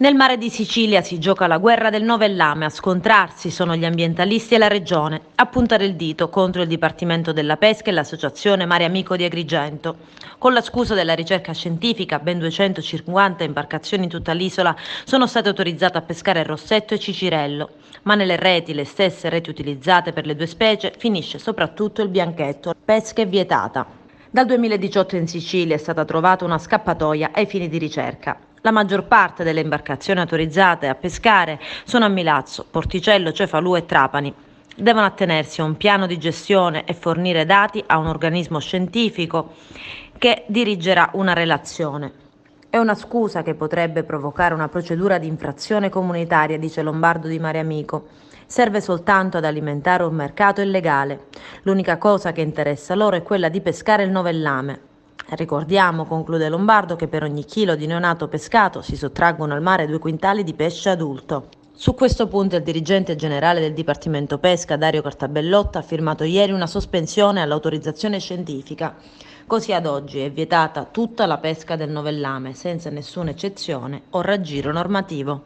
Nel mare di Sicilia si gioca la guerra del novellame, a scontrarsi sono gli ambientalisti e la regione, a puntare il dito contro il Dipartimento della Pesca e l'associazione Mare Amico di Agrigento. Con la scusa della ricerca scientifica, ben 250 imbarcazioni in tutta l'isola sono state autorizzate a pescare rossetto e cicirello, ma nelle reti, le stesse reti utilizzate per le due specie, finisce soprattutto il bianchetto. Pesca è vietata. Dal 2018 in Sicilia è stata trovata una scappatoia ai fini di ricerca. La maggior parte delle imbarcazioni autorizzate a pescare sono a Milazzo, Porticello, Cefalù e Trapani. Devono attenersi a un piano di gestione e fornire dati a un organismo scientifico che dirigerà una relazione. È una scusa che potrebbe provocare una procedura di infrazione comunitaria, dice Lombardo di Mare Amico. Serve soltanto ad alimentare un mercato illegale. L'unica cosa che interessa loro è quella di pescare il novellame. Ricordiamo, conclude Lombardo, che per ogni chilo di neonato pescato si sottraggono al mare 2 quintali di pesce adulto. Su questo punto il dirigente generale del Dipartimento Pesca, Dario Cartabellotta, ha firmato ieri una sospensione all'autorizzazione scientifica. Così ad oggi è vietata tutta la pesca del novellame, senza nessuna eccezione o raggiro normativo.